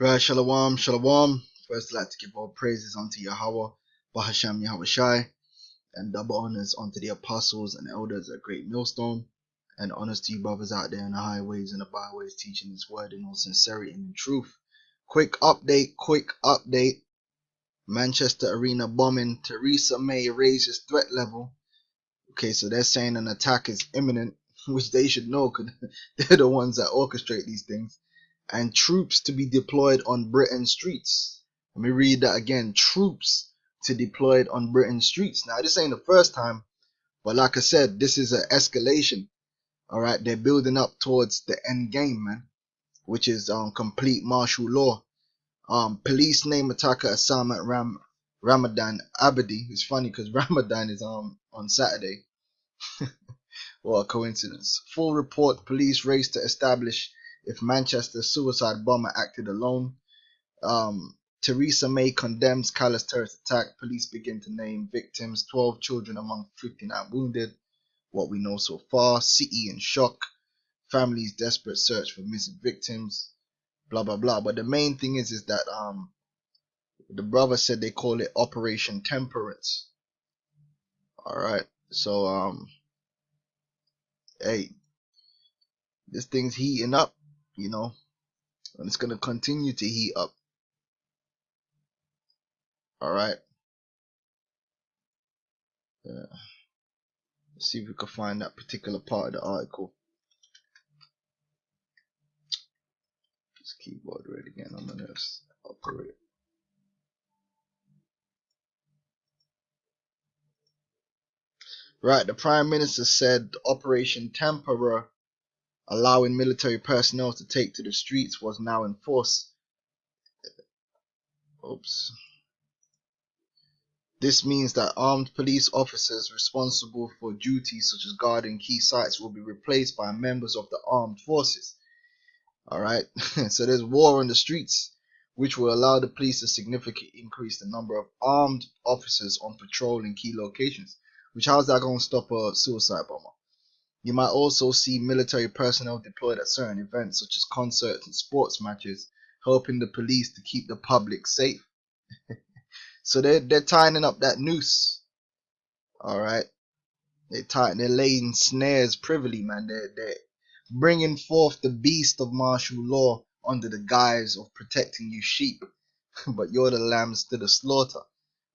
Right, Shalom, Shalom. First, I'd like to give all praises unto Yahweh, Bahasham Yahweh Shai, and double honors unto the apostles and elders at Great Millstone, and honors to you brothers out there in the highways and the byways teaching His word in all sincerity and in truth. Quick update. Manchester Arena bombing. Theresa May raises threat level. Okay, so they're saying an attack is imminent, which they should know because they're the ones that orchestrate these things. And troops to be deployed on Britain's streets. Let me read that again. Troops to deployed on Britain's streets. Now, this ain't the first time, but like I said, this is an escalation. All right, they're building up towards the end game, man, which is complete martial law. Police name attacker Osama Ramadan Abadi. It's funny because Ramadan is on Saturday. What a coincidence. Full report, police race to establish if Manchester suicide bomber acted alone. Theresa May condemns callous terrorist attack. Police begin to name victims. 12 children among 59 wounded. What we know so far. City in shock. Families desperate search for missing victims. Blah blah blah. But the main thing is that the brother said they call it Operation Temperance. Alright. So hey, this thing's heating up, you know, and it's gonna continue to heat up. Alright. Let's see if we can find that particular part of the article. This keyboard right again. I'm gonna operate. Right, the Prime Minister said Operation Temperer, allowing military personnel to take to the streets, was now in force. Oops. This means that armed police officers responsible for duties such as guarding key sites will be replaced by members of the armed forces. Alright, so there's war on the streets, which will allow the police to significantly increase the number of armed officers on patrol in key locations. Which, how's that going to stop a suicide bomber? You might also see military personnel deployed at certain events such as concerts and sports matches, helping the police to keep the public safe. So they're tightening up that noose. Alright, they're laying snares privily, man. They're bringing forth the beast of martial law under the guise of protecting you sheep, but you're the lambs to the slaughter.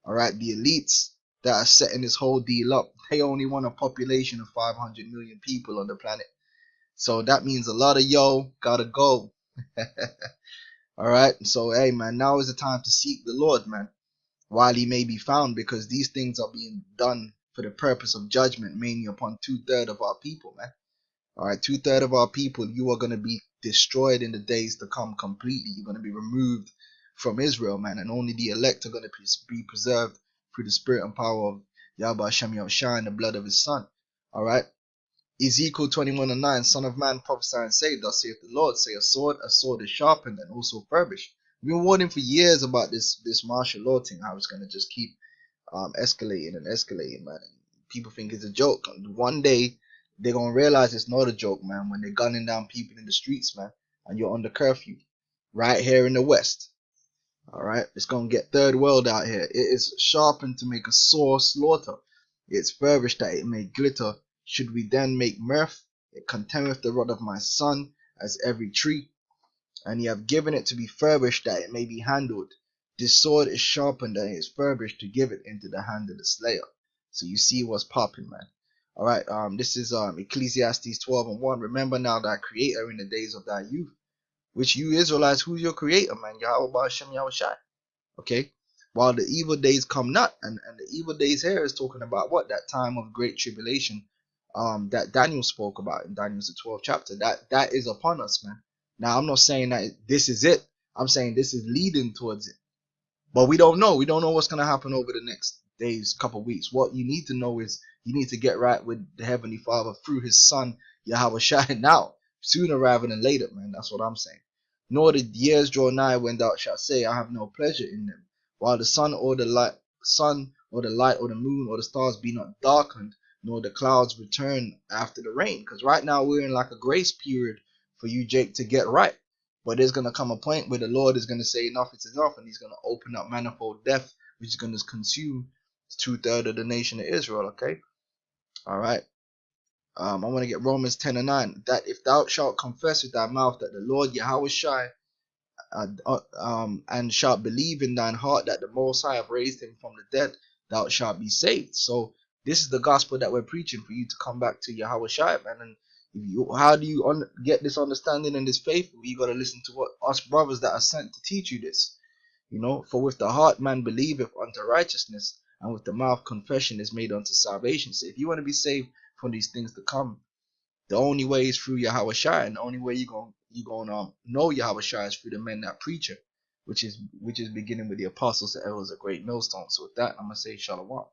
Alright, the elites that are setting this whole deal up, they only want a population of 500 million people on the planet. So that means a lot of yo gotta go. Alright, so hey man, now is the time to seek the Lord, man, while he may be found, because these things are being done for the purpose of judgment, mainly upon 2/3 of our people, man. Alright, 2/3 of our people, you are going to be destroyed in the days to come completely. You're going to be removed from Israel, man, and only the elect are going to be preserved through the spirit and power of Yahweh Hashem Yahushua and the blood of his son. Alright, Ezekiel 21:9, Son of man, prophesy and say, thus saith the Lord, say a sword is sharpened and also furbished. We've been warning for years about this martial law thing, how it's going to just keep escalating and escalating, man. And people think it's a joke. One day they're gonna realize it's not a joke, man, when they're gunning down people in the streets, man, and you're under curfew right here in the West. Alright, it's gonna get third world out here. It is sharpened to make a sore slaughter. It's furbished that it may glitter. Should we then make mirth? It contemneth the rod of my son as every tree, and ye have given it to be furbished that it may be handled. This sword is sharpened and it is furbished to give it into the hand of the slayer. So you see what's popping, man. Alright, this is Ecclesiastes 12:1. Remember now thy creator in the days of thy youth. Which you Israelites, who's your creator, man? Yahweh Hashem Yahushai. Okay? While the evil days come not, and the evil days here is talking about what? That time of great tribulation that Daniel spoke about in Daniel's 12th chapter. That is upon us, man. Now I'm not saying that this is it. I'm saying this is leading towards it. But we don't know. We don't know what's going to happen over the next days, couple of weeks. What you need to know is you need to get right with the Heavenly Father through his son, Yahweh Shai, now, sooner rather than later, man. That's what I'm saying. Nor the years draw nigh when thou shalt say, I have no pleasure in them. While the sun or the light or the moon or the stars be not darkened, nor the clouds return after the rain. Because right now we're in like a grace period for you, Jake, to get right. But there's gonna come a point where the Lord is gonna say enough is enough, and He's gonna open up manifold death, which is gonna consume 2/3 of the nation of Israel. Okay, all right. I want to get Romans 10:9. That if thou shalt confess with thy mouth that the Lord Yahweh Shai, and shalt believe in thine heart that the Most High have raised him from the dead, thou shalt be saved. So this is the gospel that we're preaching, for you to come back to Yahweh Shai, man. And if you, how do you get this understanding and this faith? You got to listen to what us brothers that are sent to teach you this. You know, for with the heart man believeth unto righteousness, and with the mouth confession is made unto salvation. So if you want to be saved from these things to come, the only way is through Yahweh Shai, and the only way you gonna know Yahweh Shai is through the men that preach it, which is beginning with the apostles that was a great millstone. So with that, I'm gonna say shalom.